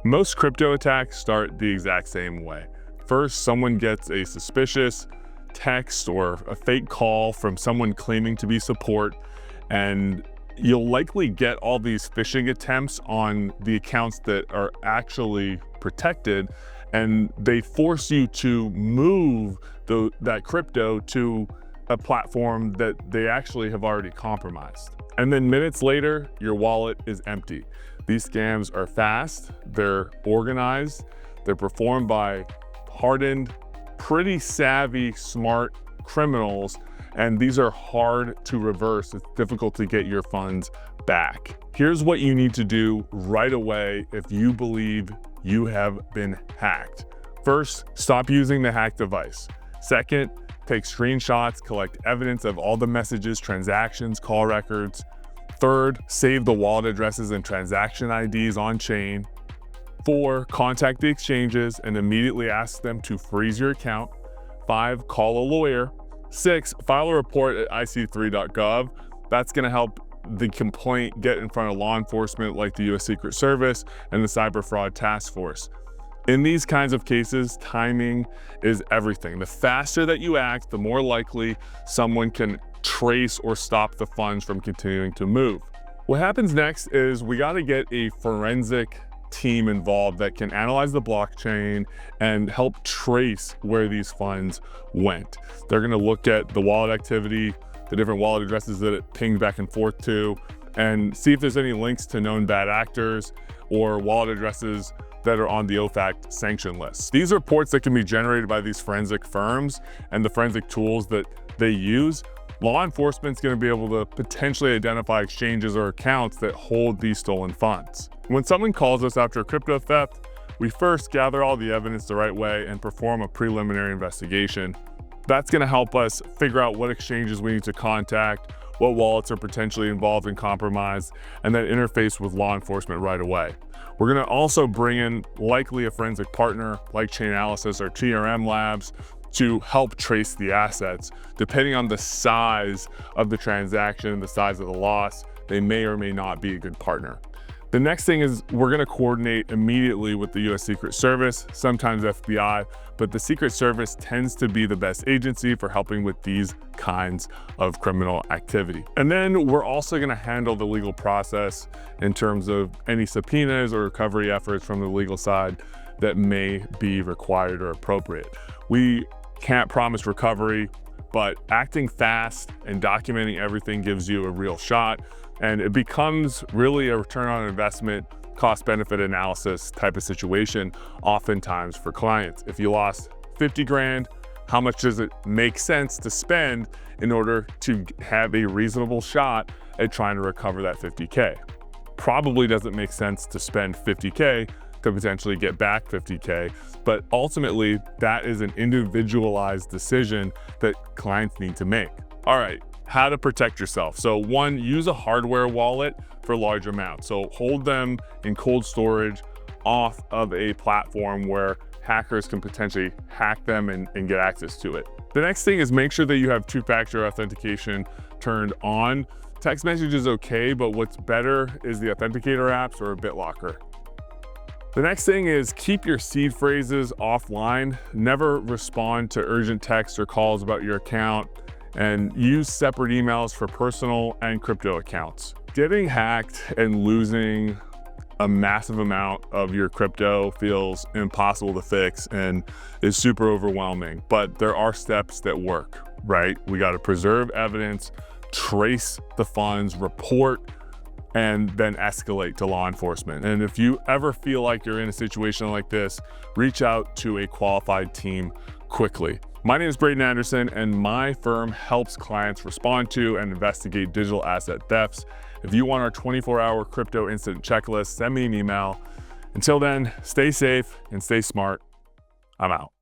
Most crypto attacks start the exact same way. First, someone gets a suspicious text or a fake call from someone claiming to be support, and you'll likely get all these phishing attempts on the accounts that are actually protected, and they force you to move that crypto to a platform that they actually have already compromised. And then minutes later, your wallet is empty. These scams are fast, they're organized, they're performed by hardened, pretty savvy, smart criminals, and these are hard to reverse. It's difficult to get your funds back. Here's what you need to do right away if you believe you have been hacked. First, stop using the hacked device. Second, take screenshots, collect evidence of all the messages, transactions, call records. Third, save the wallet addresses and transaction IDs on chain. 4, contact the exchanges and immediately ask them to freeze your account. 5, call a lawyer. 6, file a report at ic3.gov. That's going to help the complaint get in front of law enforcement like the US Secret Service and the Cyber Fraud Task Force. In these kinds of cases, timing is everything. The faster that you act, the more likely someone can trace or stop the funds from continuing to move. What happens next is we got to get a forensic team involved that can analyze the blockchain and help trace where these funds went. They're going to look at the wallet activity, the different wallet addresses that it pinged back and forth to, and see if there's any links to known bad actors or wallet addresses that are on the OFAC sanction list. These are reports that can be generated by these forensic firms and the forensic tools that they use. Law enforcement's going to be able to potentially identify exchanges or accounts that hold these stolen funds. When someone calls us after a crypto theft, we first gather all the evidence the right way and perform a preliminary investigation. That's going to help us figure out what exchanges we need to contact, what wallets are potentially involved in compromise, and then interface with law enforcement right away. We're going to also bring in likely a forensic partner like Chainalysis or TRM Labs to help trace the assets. Depending on the size of the transaction, the size of the loss, they may or may not be a good partner. The next thing is we're going to coordinate immediately with the US Secret Service, sometimes FBI, but the Secret Service tends to be the best agency for helping with these kinds of criminal activity. And then we're also going to handle the legal process in terms of any subpoenas or recovery efforts from the legal side that may be required or appropriate. We can't promise recovery, but acting fast and documenting everything gives you a real shot. And it becomes really a return on investment, cost benefit analysis type of situation, oftentimes for clients. If you lost 50 grand, how much does it make sense to spend in order to have a reasonable shot at trying to recover that 50K? Probably doesn't make sense to spend 50K to potentially get back 50K, but ultimately that is an individualized decision that clients need to make. All right. How to protect yourself. So 1, use a hardware wallet for large amounts. So hold them in cold storage off of a platform where hackers can potentially hack them and get access to it. The next thing is make sure that you have two-factor authentication turned on. Text message is okay, but what's better is the authenticator apps or a BitLocker. The next thing is keep your seed phrases offline. Never respond to urgent texts or calls about your account, and use separate emails for personal and crypto accounts. Getting hacked and losing a massive amount of your crypto feels impossible to fix and is super overwhelming, but there are steps that work, right? We got to preserve evidence, trace the funds, report, and then escalate to law enforcement. And if you ever feel like you're in a situation like this, reach out to a qualified team quickly. My name is Braeden Anderson, and my firm helps clients respond to and investigate digital asset thefts. If you want our 24-hour crypto incident checklist, send me an email. Until then, stay safe and stay smart. I'm out.